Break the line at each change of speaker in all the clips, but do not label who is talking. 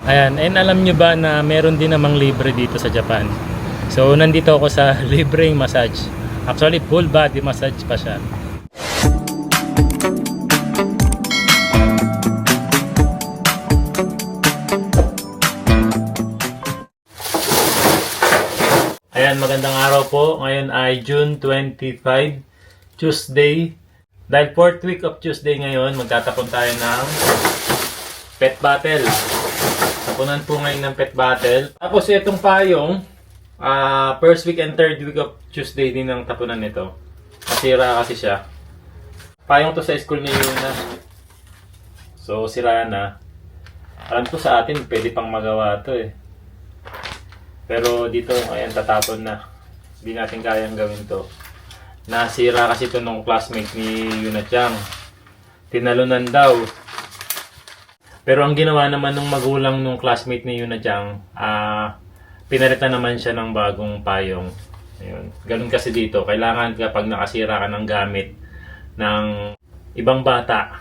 Ayan, and alam nyo ba na meron din namang libre dito sa Japan? So, nandito ako sa libreng massage. Actually, full body massage pa siya. Ayan, magandang araw po. Ngayon ay June 25, Tuesday. Dahil 4th week of Tuesday ngayon, magtatapon tayo ng pet battle. Tapunan po ngayon ng pet battle. Tapos itong payong, first week and third week of Tuesday din ang tapunan nito. Masira kasi siya. Payong to sa school ni Yuna. So, sira na. Alam ko sa atin, pwede pang magawa to eh. Pero dito, ayan, tatapon na. Hindi natin kayang gawin to. Nasira kasi ito nung classmate ni Yuna Chang. Tinalunan daw. Pero ang ginawa naman nung magulang nung classmate ni Yuna Chang, pinalitan naman siya ng bagong payong. Ayun. Ganun kasi dito, kailangan kapag nakasira ka ng gamit ng ibang bata,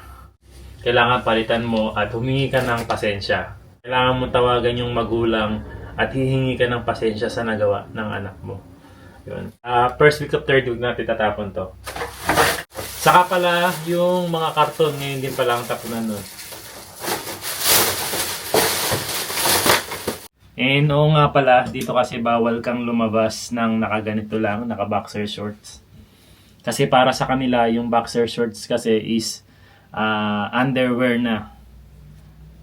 kailangan palitan mo at humingi ka ng pasensya. Kailangan mo tawagan yung magulang at hihingi ka ng pasensya sa nagawa ng anak mo. Yun. First week of third week natin tatapon to. Saka pala yung mga karton, ngayon din pala ang tapunan nun. And oo nga pala, dito kasi bawal kang lumabas ng nakaganito lang, naka-boxer shorts. Kasi para sa kanila, yung boxer shorts kasi is underwear na.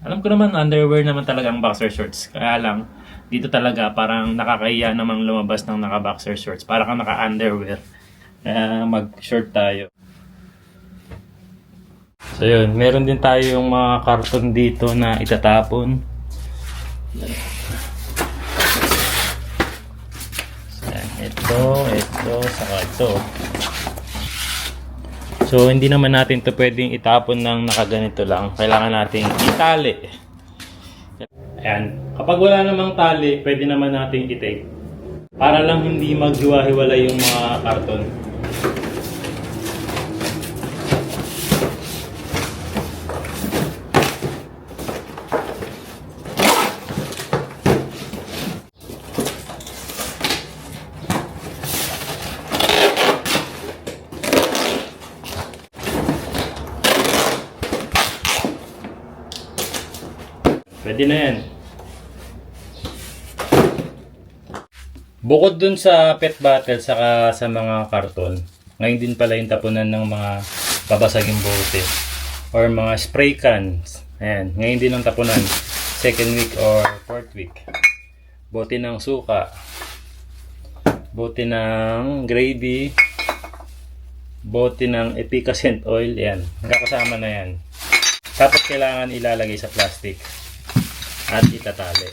Alam ko naman, underwear naman talaga ang boxer shorts. Kaya lang, dito talaga parang nakakahiya namang lumabas ng naka-boxer shorts. Para kang naka-underwear. Kaya mag-short tayo. So yun, meron din tayo yung mga karton dito na itatapon. Ito, saka ito. So, hindi naman natin to pwedeng itapon ng nakaganito lang. Kailangan nating itali. Ayan. Kapag wala namang tali, pwede naman nating i-tape. Para lang hindi maghiwa-hiwalay yung mga karton. Pwede na yan. Bukod dun sa pet battle saka sa mga karton, ngayon din pala yung tapunan ng mga babasaging bote or mga spray cans. Ayan, ngayon din ang tapunan. Second week or fourth week. Bote ng suka. Bote ng gravy. Bote ng efficacent oil. Ayan, magkakasama na yan. Tapos kailangan ilalagay sa plastic at itatali.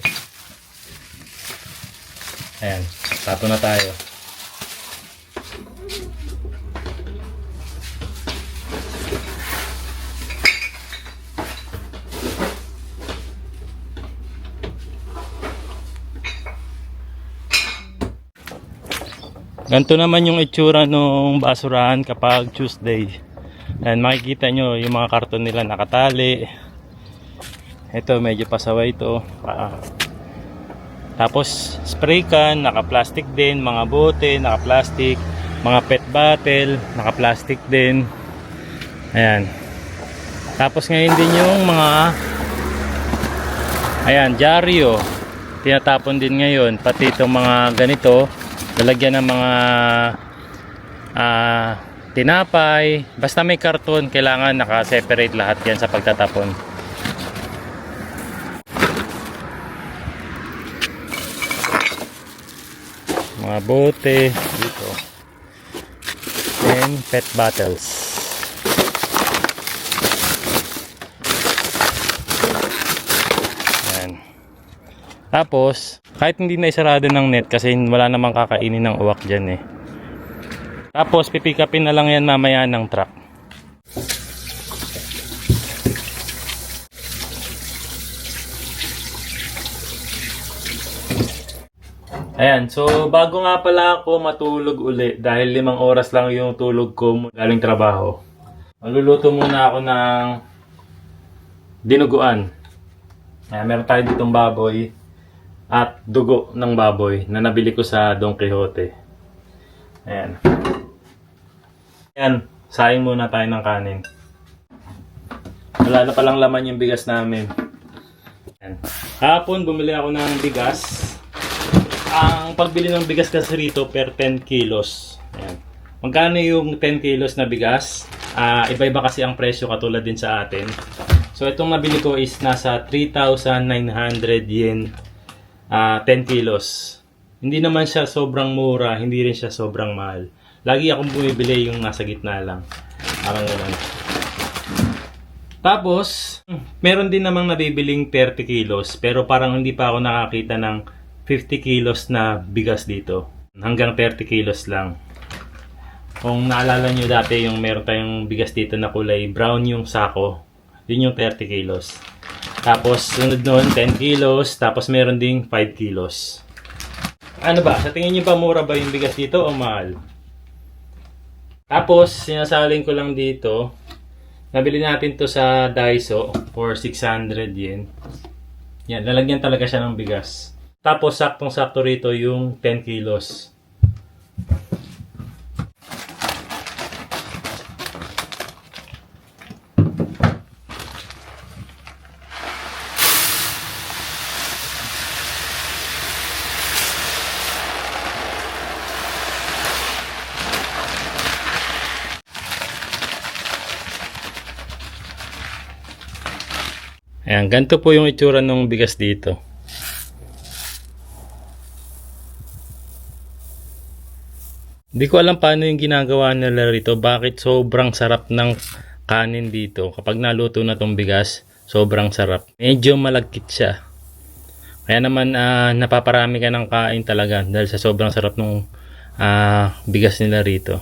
Ayan, tapo na tayo. Ganito naman yung itsura ng basurahan kapag Tuesday. Ayan, makikita nyo yung mga karton nila nakatali. Ito, medyo pasaway ito. Tapos, spray can, naka-plastic din. Mga bote, naka-plastic. Mga pet bottle, naka-plastic din. Ayan. Tapos, ngayon din yung mga ayan, dyaryo. Tinatapon din ngayon. Pati itong mga ganito, lalagyan ng mga tinapay. Basta may karton, kailangan naka-separate lahat yan sa pagtatapon. Mga bote dito and pet bottles. Ayan. Tapos kahit hindi na isarado ng net kasi wala namang kakainin ng uwak dyan eh. Tapos pipikapin na lang yan mamaya ng truck. Ayan, so bago nga pala ako matulog uli dahil 5 oras lang yung tulog ko galing trabaho. Maluluto muna ako ng dinuguan. Ayan, meron tayo ditong baboy at dugo ng baboy na nabili ko sa Don Quixote. Ayan. Ayan, saing muna tayo ng kanin. Wala na palang laman yung bigas namin. Ayan. Hapon, bumili ako ng bigas. Ang pagbili ng bigas kasi rito per 10 kilos. Ayan. Magkano yung 10 kilos na bigas? Iba-iba kasi ang presyo katulad din sa atin. So itong nabili ko is nasa 3,900 yen 10 kilos. Hindi naman siya sobrang mura, hindi rin siya sobrang mahal. Lagi akong bumibili yung nasa gitna lang. Parang ganun. Tapos, meron din namang nabibiling 30 kilos pero parang hindi pa ako nakakita ng 50 kilos na bigas dito. Hanggang 30 kilos lang. Kung naalala nyo dati yung meron tayong bigas dito na kulay brown yung sako, yun yung 30 kilos. Tapos sunod nun 10 kilos, tapos meron ding 5 kilos. Ano ba? Sa tingin nyo ba mura ba yung bigas dito o mahal? Tapos sinasaling ko lang dito, nabili natin to sa Daiso for 600 yen. Yan, lalagyan talaga siya ng bigas. Tapos saktong-sakto rito yung 10 kilos. Ayan, ganito po yung itsura ng bigas dito. Hindi ko alam paano yung ginagawa nila rito. Bakit sobrang sarap ng kanin dito. Kapag naluto na tong bigas, sobrang sarap. Medyo malagkit siya. Kaya naman napaparami ka ng kain talaga dahil sa sobrang sarap ng bigas nila rito.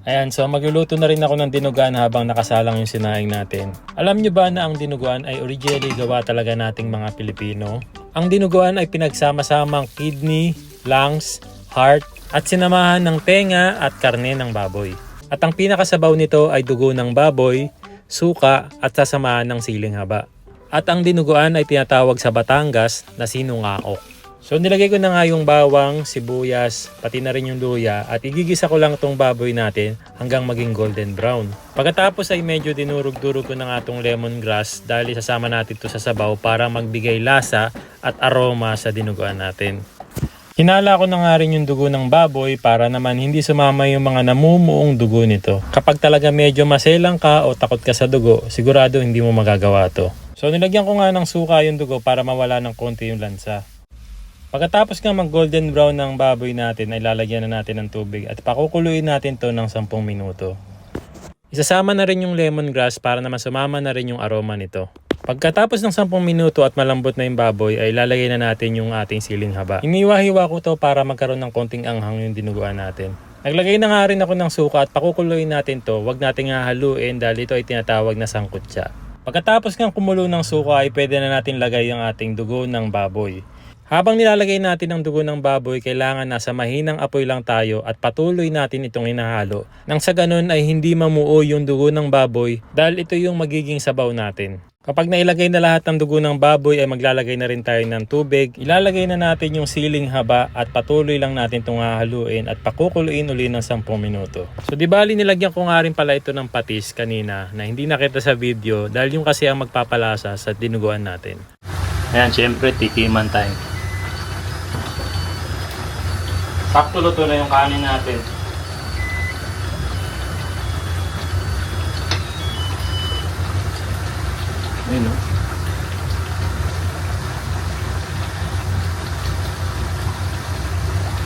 Ayan, so magluluto na rin ako ng dinuguan habang nakasalang yung sinaing natin. Alam nyo ba na ang dinuguan ay originally gawa talaga nating mga Pilipino? Ang dinuguan ay pinagsama-samang kidney, lungs, heart, at sinamahan ng tenga at karne ng baboy. At ang pinakasabaw nito ay dugo ng baboy, suka at sasamahan ng siling haba. At ang dinuguan ay tinatawag sa Batangas na sinungaok. So nilagay ko na nga yung bawang, sibuyas, pati na rin yung luya at igigisa ko lang itong baboy natin hanggang maging golden brown. Pagkatapos ay medyo dinurog-durog ko na nga itong lemongrass dahil isasama natin ito sa sabaw para magbigay lasa at aroma sa dinuguan natin. Hinala ko na nga rin yung dugo ng baboy para naman hindi sumama yung mga namumuong dugo nito. Kapag talaga medyo maselang ka o takot ka sa dugo, sigurado hindi mo magagawa to. So nilagyan ko nga ng suka yung dugo para mawala ng konti yung lansa. Pagkatapos nga mag golden brown ng baboy natin ay lalagyan na natin ng tubig at pakukuluin natin to ng 10 minuto. Isasama na rin yung lemongrass para naman sumama na rin yung aroma nito. Pagkatapos ng 10 minuto at malambot na yung baboy ay lalagay na natin yung ating siling haba. Iniwa-hiwa ko to para magkaroon ng konting anghang yung dinuguan natin. Naglagay na nga rin ako ng suka at pakukuluin natin to, wag nating hahaluin dahil ito ay tinatawag na sangkutsa. Pagkatapos ng kumulo ng suka ay pwede na natin lagay yung ating dugo ng baboy. Habang nilalagay natin ang dugo ng baboy, kailangan nasa mahinang apoy lang tayo at patuloy natin itong hinahalo. Nang sa ganun ay hindi mamuo yung dugo ng baboy dahil ito yung magiging sabaw natin. Kapag nailagay na lahat ng dugo ng baboy ay maglalagay na rin tayo ng tubig. Ilalagay na natin yung siling haba at patuloy lang natin itong hahaluin at pakukuluin uli ng 10 minuto. So di bali nilagyan ko nga rin pala ito ng patis kanina na hindi nakita sa video dahil yung kasi ang magpapalasa sa dinuguan natin. Ayan, syempre tikiman tayo. Sakto luto na yung kanin natin. Ayun o.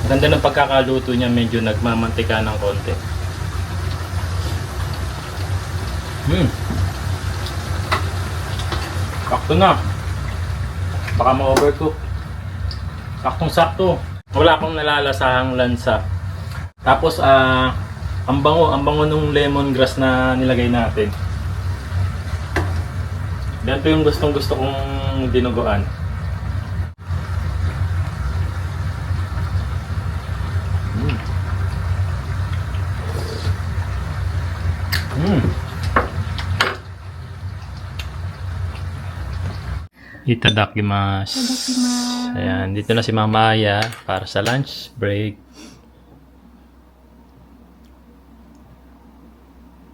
Maganda ganda ng pagkakaluto niya, medyo nagmamantika ng konti. Sakto na. Baka ma-overcook. Saktong-sakto. Wala akong nalalasahang lansa. Tapos ang bango nung lemongrass na nilagay natin. Ganito yung gustong-gusto kong dinuguan. Itadakimasu. Ayan, dito na si Mama Aya para sa lunch break.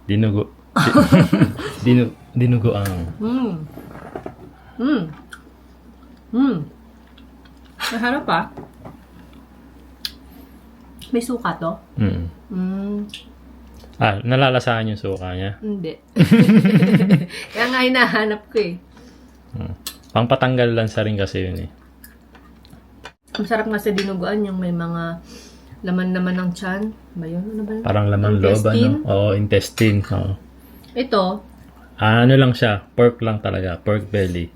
Dinugo ang.
Naharap pa. May suka to?
Nalalasahan yung suka niya?
Hindi. Kaya nga hinahanap ko eh.
Pangpatanggal lang sa rin kasi yun eh.
Ang sarap nga sa dinuguan yung may mga laman-laman ng tiyan. Ba yun? Ano ba yun?
Parang laman loob, ano? Oo, intestine. Oo.
Ito?
Ano lang siya, pork lang talaga, pork belly.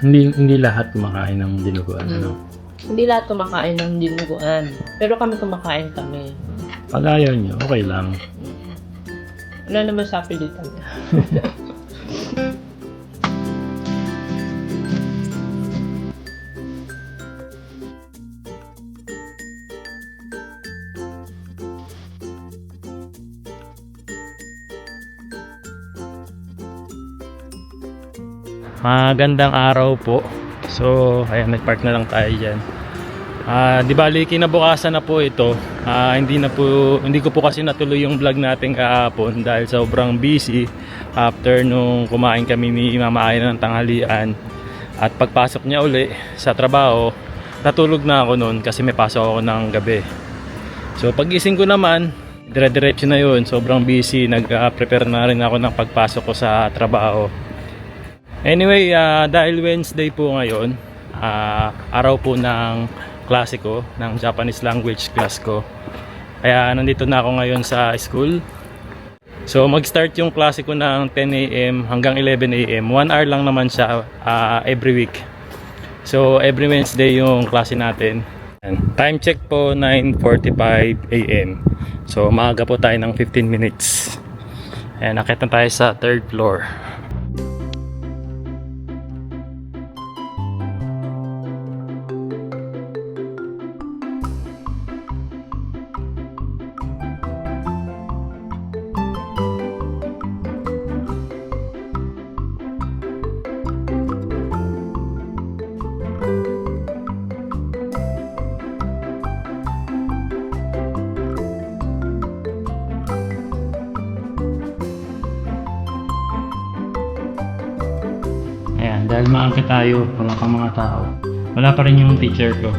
Hindi lahat kumakain ng dinuguan, ano?
Hindi lahat kumakain ng dinuguan. Pero kumakain kami.
Pag ayaw nyo, okay lang.
Wala naman sa pilitan.
Magandang araw po. So, ayan, nag-park na lang tayo dyan. Di bali, kinabukasan na po ito. Hindi ko po kasi natuloy yung vlog natin kahapon dahil sobrang busy after nung kumain kami ni Mama Aya ng tanghalian. At pagpasok niya uli sa trabaho, natulog na ako noon kasi may pasok ako ng gabi. So, pag-gising ko naman, dire-diretso na yun. Sobrang busy. Nag-prepare na rin ako ng pagpasok ko sa trabaho. Anyway, dahil Wednesday po ngayon, araw po ng klase ko, ng Japanese language class ko. Kaya nandito na ako ngayon sa school. So mag-start yung klase ko ng 10 AM hanggang 11 AM. 1 hour lang naman siya every week. So every Wednesday yung klase natin. Time check po 9:45 AM. So maaga po tayo ng 15 minutes. Ayan, nakita tayo sa 3rd floor. Dahil maangkat tayo, wala pang mga tao. Wala pa rin yung teacher ko.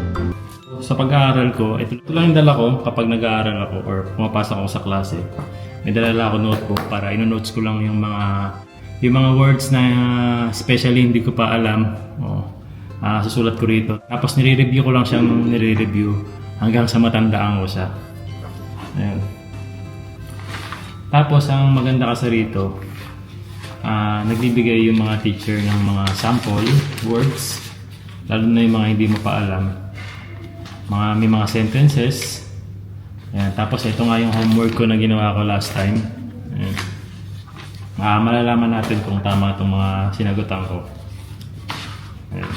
Sa pag-aaral ko, ito lang yung dala ko kapag nag-aaral ako or pumapasok ako sa klase. May dala ako notebook para ino-notes ko lang yung mga words na especially hindi ko pa alam. Susulat ko rito. Tapos nire-review ko lang siyang nire-review hanggang sa matandaan ko siya. Ayan. Tapos ang maganda kasi rito, nagbibigay yung mga teacher ng mga sample words, lalo na yung mga hindi mo pa alam. May mga sentences. Ayan. Tapos ito nga yung homework ko na ginawa ko last time. Ayan. Malalaman natin kung tama itong mga sinagutan ko. Ayan.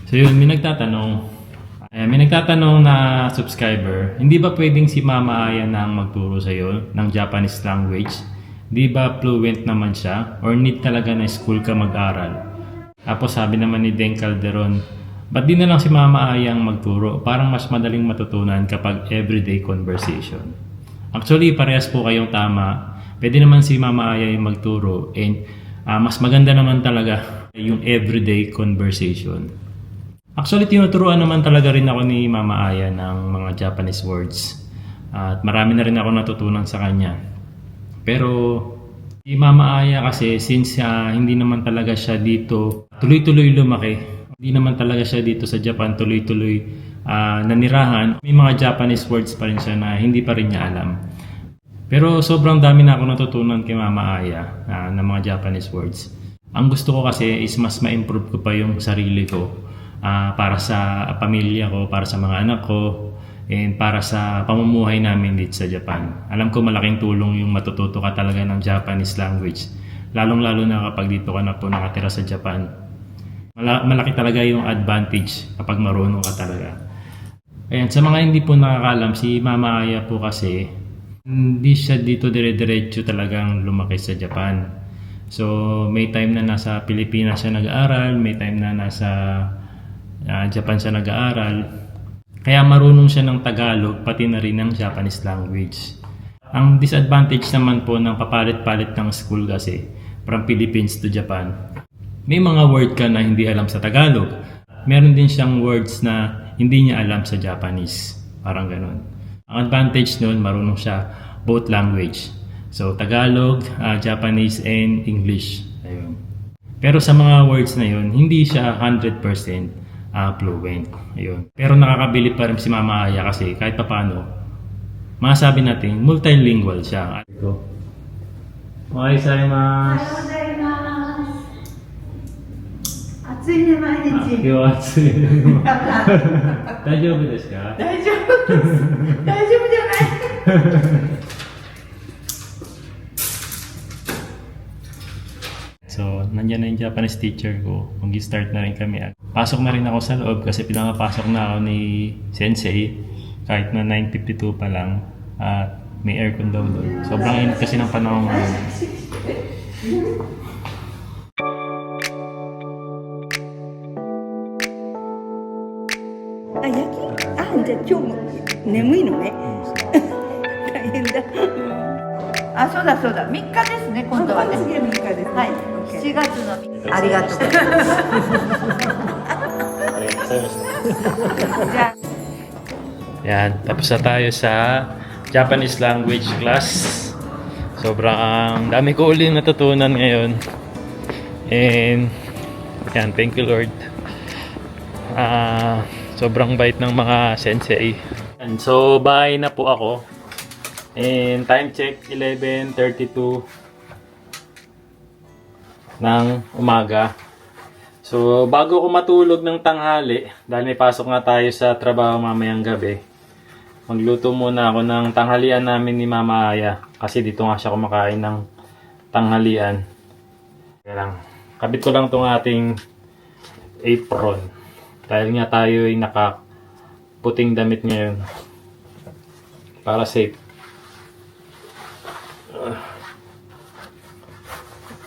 So yun, may nagtatanong na subscriber, hindi ba pwedeng si Mama Aya na ang magturo sa'yo ng Japanese language? Di ba fluent naman siya? Or need talaga na school ka mag-aral? Tapos sabi naman ni Den Calderon, ba't di na lang si Mama Aya ang magturo? Parang mas madaling matutunan kapag everyday conversation. Actually, parehas po kayong tama. Pwede naman si Mama Aya yung magturo. And mas maganda naman talaga yung everyday conversation. Actually, tinuturuan naman talaga rin ako ni Mama Aya ng mga Japanese words. At marami na rin ako natutunan sa kanya. Pero si Mama Aya kasi since hindi naman talaga siya dito tuloy-tuloy lumaki. Hindi naman talaga siya dito sa Japan tuloy-tuloy nanirahan. May mga Japanese words pa rin siya na hindi pa rin niya alam. Pero sobrang dami na ako natutunan kay Mama Aya ng mga Japanese words. Ang gusto ko kasi is mas ma-improve ko pa yung sarili ko para sa pamilya ko, para sa mga anak ko, and para sa pamumuhay namin dito sa Japan. Alam ko malaking tulong yung matututo ka talaga ng Japanese language. Lalong-lalo na kapag dito ka na po nakatira sa Japan. Malaki talaga yung advantage kapag marunong ka talaga. Ayan, sa mga hindi po nakakalam, si Mama Aya po kasi hindi siya dito dire-diretso talagang lumaki sa Japan. So may time na nasa Pilipinas siya nag-aaral, may time na nasa Japan siya nag-aaral. Kaya marunong siya ng Tagalog, pati na rin ng Japanese language. Ang disadvantage naman po ng papalit-palit ng school kasi, from Philippines to Japan, may mga word ka na hindi alam sa Tagalog. Meron din siyang words na hindi niya alam sa Japanese. Parang ganun. Ang advantage nun, marunong siya both language. So, Tagalog, Japanese, and English. Ayun. Pero sa mga words na yun, hindi siya 100% fluent. Ayun. Pero nakakabilib pa rin si Mama Aya kasi kahit papaano, masasabi natin multilingual siya. Ohayou gozaimasu.
暑いね毎日。
今日は暑い。大丈夫ですか？
大丈夫です。大丈夫じゃない。
So, nandiyan na yung Japanese teacher ko. Mag-start na rin kami. Pasok na rin ako sa loob kasi pinangapasok na ako ni Sensei. Kahit na 9:52 pa lang. At may aircon daw doon. Sobrang init kasi ng panahon ngayon.
あ、夜勤？あ、じゃあ今日も眠いのね。大変だ。あ、そうだそうだ。3日ですね、今度はね。次は3日です。はい。7月の3日。ありがとうございます。じゃあ。
Yan, tapos na tayo sa Japanese language class. Sobrang dami ko ulit natutunan ngayon. And yan, thank you Lord. Sobrang bait ng mga sensei. And so, bahay na po ako. And time check, 11:32 ng umaga. So, bago ko matulog ng tanghali, dahil may pasok nga tayo sa trabaho mamayang gabi, magluto muna ako ng tanghalian namin ni Mama Aya. Kasi dito nga siya kumakain ng tanghalian. Kaya lang, kabit ko lang itong ating apron. Dahil nga tayo ay nakaputing damit ngayon. Para safe.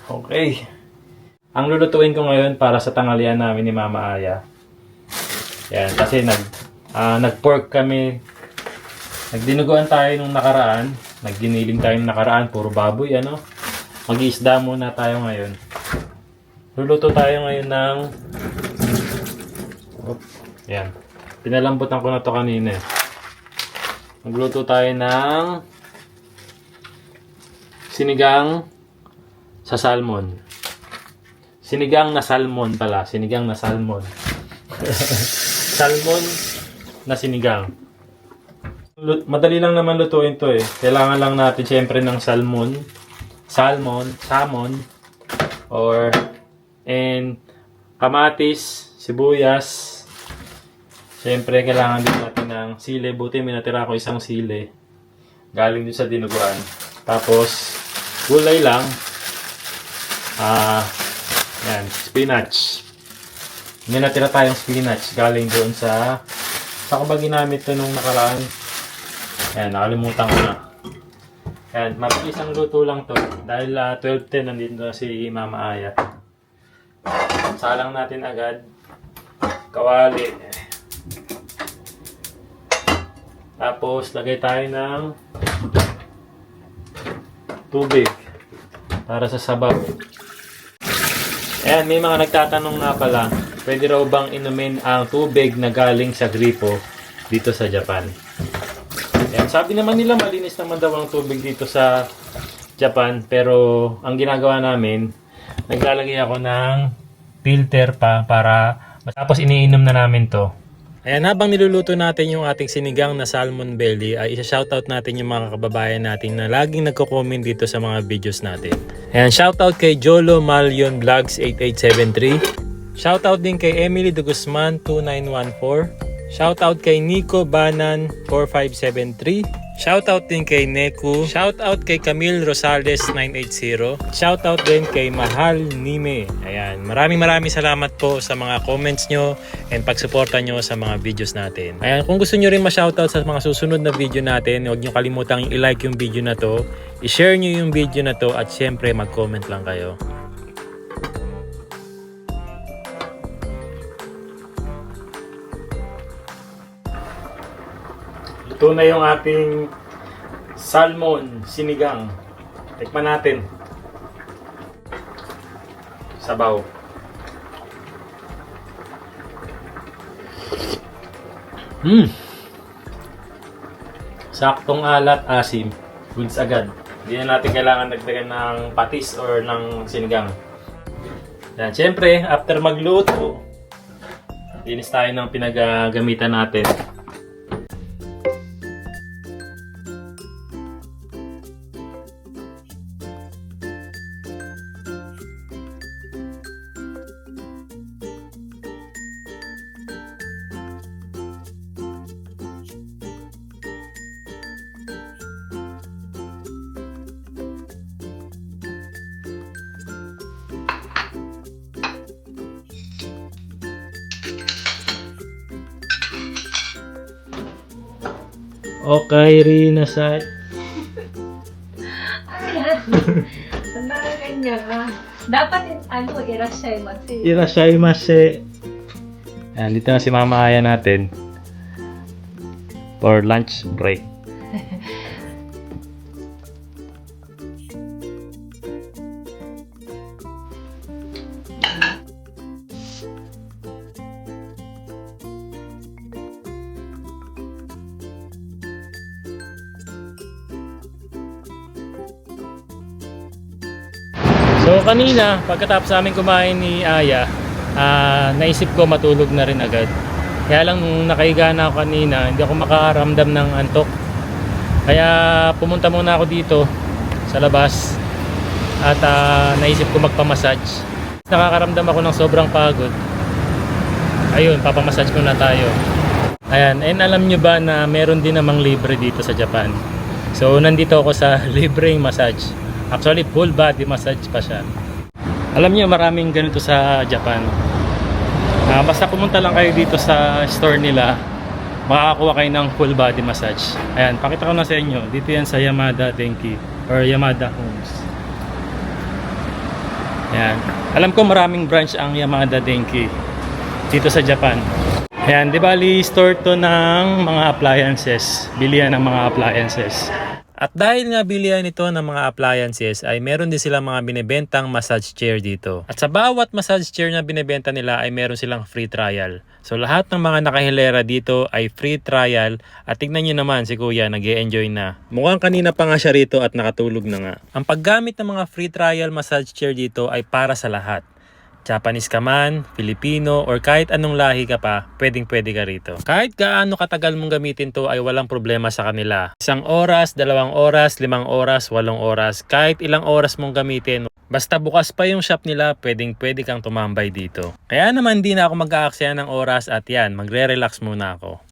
Okay. Ang lulutuin ko ngayon para sa tanghalian namin ni Mama Aya. Yan, kasi nag-pork kami. Nagdinuguan tayo nung nakaraan. Nagginiling tayo nung nakaraan. Puro baboy, ano? Mag-iisda muna tayo ngayon. Luluto tayo ngayon ng... Yan. Pinalambutan ko na to kanina. Magluto tayo ng... sinigang sa salmon. Sinigang na salmon pala. Sinigang na salmon. Salmon na sinigang. Madali lang naman lutuin to eh. Kailangan lang natin syempre ng salmon, and kamatis, sibuyas. Syempre kailangan din natin ng sili. Buti may natira ko isang sili. Galing din sa dinuguan. Tapos gulay lang. Yan, spinach. May natira tayong spinach. Galing doon sa ko ba ginamit ito nung nakaraan? Yan, nakalimutan ko na. Yan, mabilis ang luto lang to. Dahil 12:10 nandito na si Mama Aya. Salang natin agad. Kawali. Tapos, lagay tayo ng tubig para sa sabaw. Ayan, may mga nagtatanong nga pala, pwede raw bang inumin ang tubig na galing sa gripo dito sa Japan? Ayan, Sabi naman nila malinis naman daw ang tubig dito sa Japan, pero ang ginagawa namin, naglalagay ako ng filter pa para tapos iniinom na namin to. Ayan, habang niluluto natin yung ating sinigang na salmon belly, ay isa-shoutout natin yung mga kababayan natin na laging nagko-comment dito sa mga videos natin. Ayan, shoutout kay Jolo Malion Vlogs 8873. Shoutout din kay Emily de Guzman 2914. Shoutout kay Nico Banan 4573. Shoutout din kay Neku. Shoutout kay Camille Rosales 980. Shoutout din kay Mahal Nime. Ayan, maraming salamat po sa mga comments nyo and pagsuporta nyo sa mga videos natin. Ayan, kung gusto nyo rin ma-shoutout sa mga susunod na video natin, huwag nyo kalimutang i-like yung video na to, i-share nyo yung video na to, at syempre mag-comment lang kayo. Ito na yung ating salmon sinigang. Tikman natin. Sabaw. Saktong alat, asim. Goods agad. Hindi na natin kailangan dagdagan ng patis or ng sinigang. Yan, syempre, after magluto, linis tayo ng pinagagamitan natin. Okay, Rina sa
Ang kanya ka. Dapat irashaimase.
Irashaimase. Ayan, dito na si Mama Aya natin for lunch break. So kanina, pagkatapos namin kumain ni Aya, naisip ko matulog na rin agad. Kaya lang nung nakahiga na ako kanina, hindi ako makaramdam ng antok. Kaya pumunta muna ako dito sa labas at naisip ko magpamassage. Nakakaramdam ako ng sobrang pagod. Ayun, papamassage muna tayo. Ayan, and alam nyo ba na meron din namang libre dito sa Japan? So nandito ako sa libreng massage. Actually, full body massage pa siya. Alam niyo, maraming ganito sa Japan. Basta pumunta lang kayo dito sa store nila, makakakuha kayo ng full body massage. Ayan, pakita ko na sa inyo. Dito yan sa Yamada Denki or Yamada Homes. Ayan. Alam ko maraming branch ang Yamada Denki dito sa Japan. Ayan, di bali store to ng mga appliances. Bilihan ng mga appliances. At dahil nga bilihan ito ng mga appliances ay meron din silang mga binibentang massage chair dito. At sa bawat massage chair na binibenta nila ay meron silang free trial. So lahat ng mga nakahilera dito ay free trial at tignan nyo naman si Kuya nag-e-enjoy na. Mukhang kanina pa nga siya rito at nakatulog na nga. Ang paggamit ng mga free trial massage chair dito ay para sa lahat. Japanese ka man, Filipino, or kahit anong lahi ka pa, pwedeng-pwede ka rito. Kahit gaano katagal mong gamitin to ay walang problema sa kanila. 1 oras, 2 oras, 5 oras, 8 oras, kahit ilang oras mong gamitin. Basta bukas pa yung shop nila, pwedeng-pwede kang tumambay dito. Kaya naman di na ako mag-aaksaya ng oras at yan, magre-relax muna ako.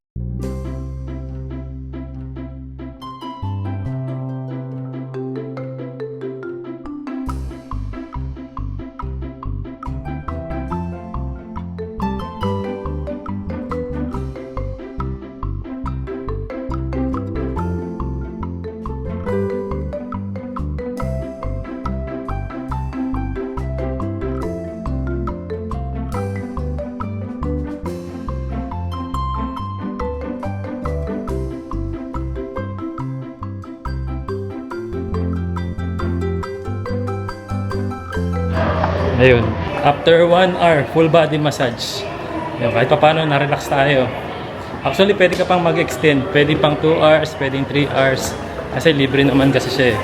Ayun, after 1 hour full body massage, yun, kahit pa paano na-relax tayo. Actually, pwede ka pang mag-extend. Pwede pang 2 hours, pwedeng 3 hours. Kasi libre naman kasi siya eh.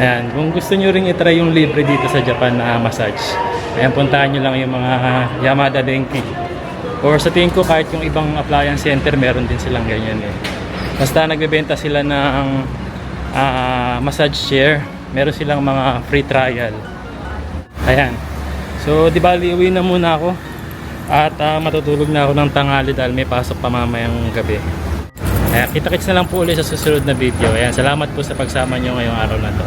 Ayan, kung gusto nyo rin itry yung libre dito sa Japan na massage, ayan, puntahan nyo lang yung mga Yamada Denki. Or sa tingin ko kahit yung ibang appliance center, meron din silang ganyan eh. Basta nagbebenta sila ng massage chair, meron silang mga free trial. Ayan. So, di bali, uwi na muna ako. At matutulog na ako ng tanghali dahil may pasok pa mamayang gabi. Ayan, kita-kits na lang po ulit sa susunod na video. Ayan, salamat po sa pagsama nyo ngayong araw na to.